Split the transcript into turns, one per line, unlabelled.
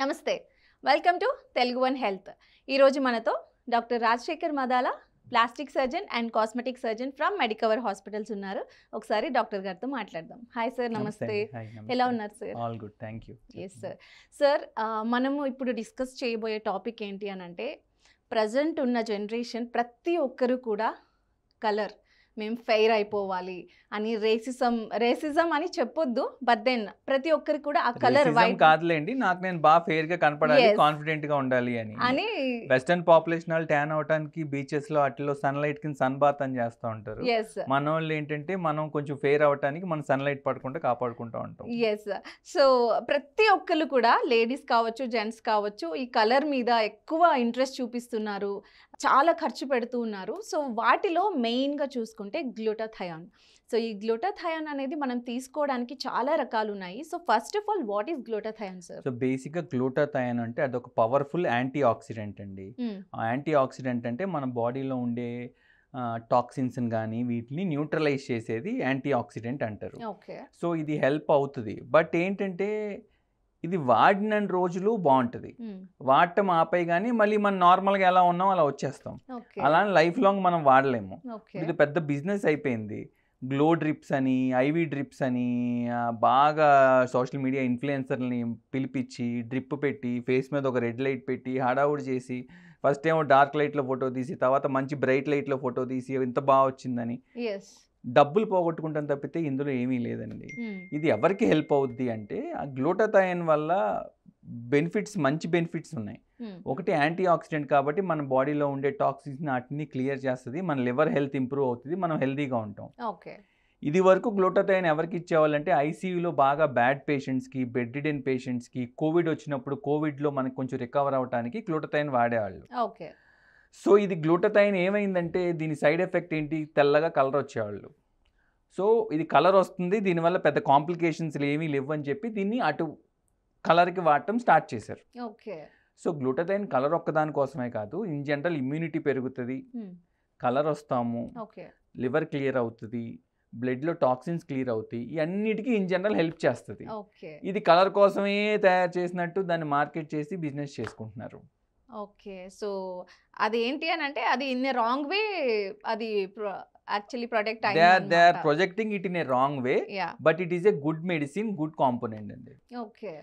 నమస్తే, welcome to Telugu one health. ఈరోజు మనతో doctor Rajasekhar Madala, plastic surgeon and cosmetic surgeon from Medicover hospitals ఉన్నారు. ఒకసారి డాక్టర్ గారితో మాట్లాడదాం. హాయ్ సార్, నమస్తే. ఎలా ఉన్నారు sir?
All good, thank you.
Yes sir. Sir, మనము ఇప్పుడు డిస్కస్ చేయబోయే టాపిక్ ఏంటి అని అంటే, ప్రజెంట్ ఉన్న జనరేషన్ ప్రతి ఒక్కరు కూడా కలర్, మేము ఫెయిర్ అయిపోవాలి అని రేసిజం అని చెప్పొద్దు, బట్ దెన్ ప్రతి ఒక్కరికి కూడా ఆ కలర్ వైట్
కాదులేండి, నాకు నేను బాగా ఫెయిర్ గా కనపడాలి, కాన్ఫిడెంట్ గా ఉండాలి అని వెస్టర్న్ పాపులేషన్ వాళ్ళు ట్యాన్ అవడానికి బీచెస్ లో అట్లా సన్ లైట్ కింద సన్ బాత్ అని చేస్తూ ఉంటారు. మన వాళ్ళు ఏంటంటే మనం కొంచెం ఫెయిర్ అవడానికి మనం సన్ లైట్ పడకుండా కాపాడుకుంటూ ఉంటాం.
ఎస్. సో ప్రతి ఒక్కరు కూడా, లేడీస్ కావచ్చు, జెంట్స్ కావచ్చు, ఈ కలర్ మీద ఎక్కువ ఇంట్రెస్ట్ చూపిస్తున్నారు, చాలా ఖర్చు పెడుతూ ఉన్నారు. సో వాటిలో మెయిన్గా చూసుకుంటే గ్లూటాథయాన్. సో ఈ గ్లూటాథయాన్ అనేది మనం తీసుకోవడానికి చాలా రకాలు ఉన్నాయి. So first of all, what is glutathione sir?
So బేసిక్గా గ్లూటాథయాన్ అంటే అదొక పవర్ఫుల్ యాంటీ ఆక్సిడెంట్ అండి. ఆ యాంటీ ఆక్సిడెంట్ అంటే మన బాడీలో ఉండే టాక్సిన్స్ కానీ వీటిని న్యూట్రలైజ్ చేసేది యాంటీ ఆక్సిడెంట్ అంటారు. సో ఇది హెల్ప్ అవుతుంది. బట్ ఏంటంటే ఇది వాడిన రోజులు బాగుంటుంది, వాడటం ఆపై కానీ మళ్ళీ మనం నార్మల్గా ఎలా ఉన్నాం అలా వచ్చేస్తాం. అలా లైఫ్ లాంగ్ మనం వాడలేము. ఇది పెద్ద బిజినెస్ అయిపోయింది. గ్లో డ్రిప్స్ అని, ఐవీ డ్రిప్స్ అని, బాగా సోషల్ మీడియా ఇన్ఫ్లుయెన్సర్ని పిలిపించి డ్రిప్ పెట్టి ఫేస్ మీద ఒక రెడ్ లైట్ పెట్టి హడావుడి చేసి, ఫస్ట్ ఏమో డార్క్ లైట్లో ఫోటో తీసి, తర్వాత మంచి బ్రైట్ లైట్లో ఫోటో తీసి ఇంత బాగా వచ్చిందని డబ్బులు పోగొట్టుకుంటాం తప్పితే ఇందులో ఏమీ లేదండి. ఇది ఎవరికి హెల్ప్ అవుద్ది అంటే, ఆ గ్లూటాథయాన్ వల్ల బెనిఫిట్స్, మంచి బెనిఫిట్స్ ఉన్నాయి. ఒకటి యాంటీ ఆక్సిడెంట్ కాబట్టి మన బాడీలో ఉండే టాక్సిన్స్ వాటిని క్లియర్ చేస్తుంది, మన లివర్ హెల్త్ ఇంప్రూవ్ అవుతుంది, మనం హెల్తీగా ఉంటాం. ఇది వరకు గ్లూటాథయాన్ ఎవరికి ఇచ్చేవాళ్ళంటే ఐసీయూలో బాగా బ్యాడ్ పేషెంట్స్కి, బెడ్ రిడెన్ పేషెంట్స్కి, కోవిడ్ వచ్చినప్పుడు కోవిడ్లో మనకు కొంచెం రికవర్ అవ్వడానికి గ్లూటాథయాన్ వాడేవాళ్ళు. సో ఇది గ్లూటాథయాన్ ఏమైందంటే దీని సైడ్ ఎఫెక్ట్ ఏంటి, తెల్లగా కలర్ వచ్చేవాళ్ళు. సో ఇది కలర్ వస్తుంది, దీనివల్ల పెద్ద కాంప్లికేషన్స్ ఏమీ లేవు అని చెప్పి దీన్ని అటు కలర్కి వాడటం స్టార్ట్ చేశారు. సో గ్లూటాథయాన్ కలర్ ఒక్కదాని కోసమే కాదు, ఇన్ జనరల్ ఇమ్యూనిటీ పెరుగుతుంది, కలర్ వస్తాము, లివర్ క్లియర్ అవుతుంది, బ్లడ్లో టాక్సిన్స్ క్లియర్ అవుతాయి, ఇవన్నిటికీ ఇన్ జనరల్ హెల్ప్ చేస్తుంది. ఇది కలర్ కోసమే తయారు చేసినట్టు దాన్ని మార్కెట్ చేసి బిజినెస్ చేసుకుంటున్నారు.
ఓకే. సో అదేంటి అని అంటే, అది ఇన్ ఏ రాంగ్ వే, అది actually product
they are projecting it in a wrong way, but it is a good medicine, good component అండి.
ఓకే.